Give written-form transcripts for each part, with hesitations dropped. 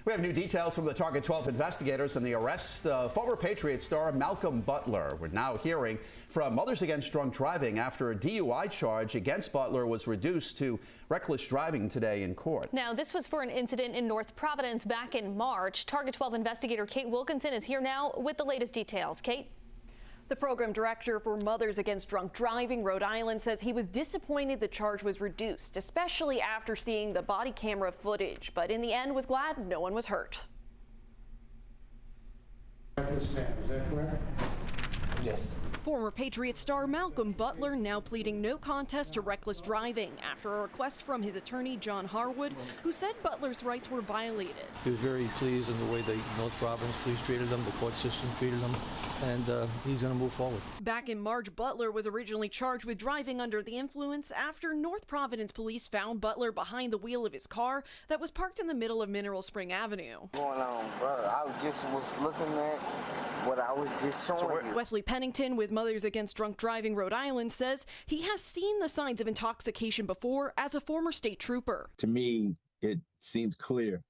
We have new details from the Target 12 investigators and the arrest of former Patriots star Malcolm Butler. We're now hearing from Mothers Against Drunk Driving after a DUI charge against Butler was reduced to reckless driving today in court. Now, this was for an incident in North Providence back in March. Target 12 investigator Kate Wilkinson is here now with the latest details. Kate? The program director for Mothers Against Drunk Driving Rhode Island says he was disappointed the charge was reduced, especially after seeing the body camera footage, but in the end was glad no one was hurt. Is that correct? Yes. Former Patriots star Malcolm Butler now pleading no contest to reckless driving after a request from his attorney John Harwood, who said Butler's rights were violated. He was very pleased in the way the North Providence police treated him, the court system treated him, and he's going to move forward. Back in March, Butler was originally charged with driving under the influence after North Providence police found Butler behind the wheel of his car that was parked in the middle of Mineral Spring Avenue. Going on, bro? I just was looking at what I was just showing you. Wesley Pennington with Mothers Against Drunk Driving Rhode Island says he has seen the signs of intoxication before as a former state trooper. To me, it seemed clear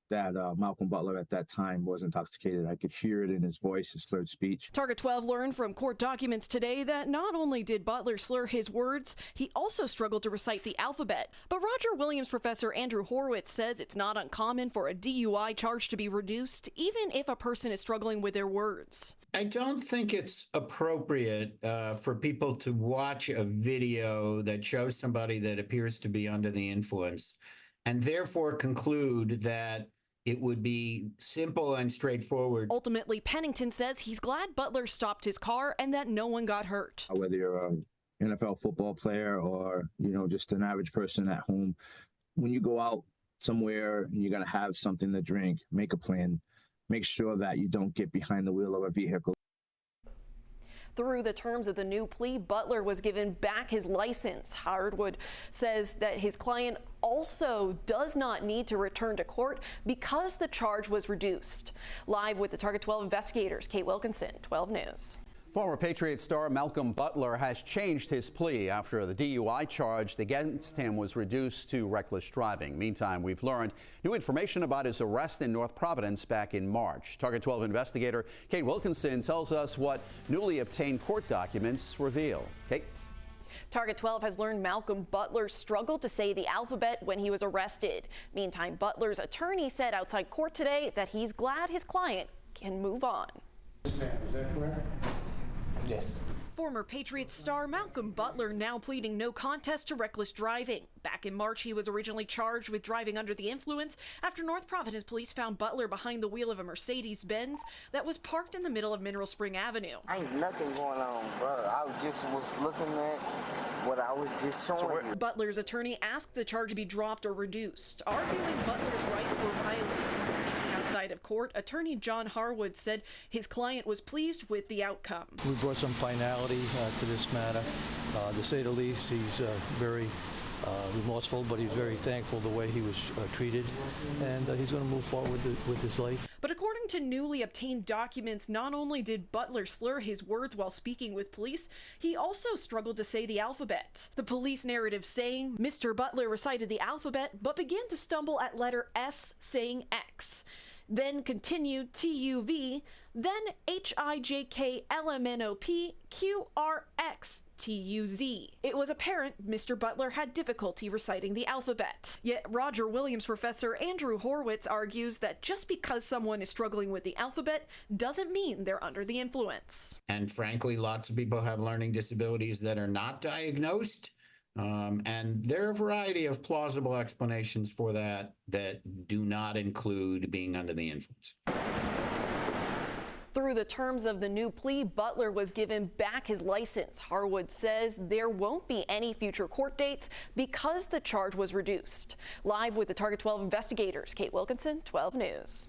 that Malcolm Butler at that time was intoxicated. I could hear it in his voice, his slurred speech. Target 12 learned from court documents today that not only did Butler slur his words, he also struggled to recite the alphabet. But Roger Williams professor Andrew Horowitz says it's not uncommon for a DUI charge to be reduced, even if a person is struggling with their words. I don't think it's appropriate for people to watch a video that shows somebody that appears to be under the influence and therefore conclude that it would be simple and straightforward. Ultimately, Pennington says he's glad Butler stopped his car and that no one got hurt. Whether you're an NFL football player or, just an average person at home, when you go out somewhere and you're going to have something to drink, make a plan. Make sure that you don't get behind the wheel of a vehicle. Through the terms of the new plea, Butler was given back his license. Harwood says that his client also does not need to return to court because the charge was reduced. Live with the Target 12 investigators, Kate Wilkinson, 12 News. Former Patriots star Malcolm Butler has changed his plea after the DUI charge against him was reduced to reckless driving. Meantime, we've learned new information about his arrest in North Providence back in March. Target 12 investigator Kate Wilkinson tells us what newly obtained court documents reveal. Kate? Target 12 has learned Malcolm Butler struggled to say the alphabet when he was arrested. Meantime, Butler's attorney said outside court today that he's glad his client can move on. Is that correct? Yes. Former Patriots star Malcolm Butler now pleading no contest to reckless driving. Back in March, he was originally charged with driving under the influence after North Providence police found Butler behind the wheel of a Mercedes-Benz that was parked in the middle of Mineral Spring Avenue. Ain't nothing going on, bro. I just was looking at what I was just showing you. Butler's attorney asked the charge be dropped or reduced, arguing Butler's rights were violated. Outside of court, attorney John Harwood said his client was pleased with the outcome. We brought some finality to this matter. To say the least, he's very remorseful, but he's very thankful the way he was treated, and he's going to move forward with his life. But according to newly obtained documents, not only did Butler slur his words while speaking with police, he also struggled to say the alphabet. The police narrative saying Mr. Butler recited the alphabet, but began to stumble at letter S, saying X. Then continued TUV, then HIJKLMNOPQRXTUZ. It was apparent Mr. Butler had difficulty reciting the alphabet. Yet Roger Williams professor Andrew Horowitz argues that just because someone is struggling with the alphabet doesn't mean they're under the influence. And frankly, lots of people have learning disabilities that are not diagnosed. And there are a variety of plausible explanations for that do not include being under the influence. Through the terms of the new plea, Butler was given back his license. Harwood says there won't be any future court dates because the charge was reduced. Live with the Target 12 investigators, Kate Wilkinson, 12 News.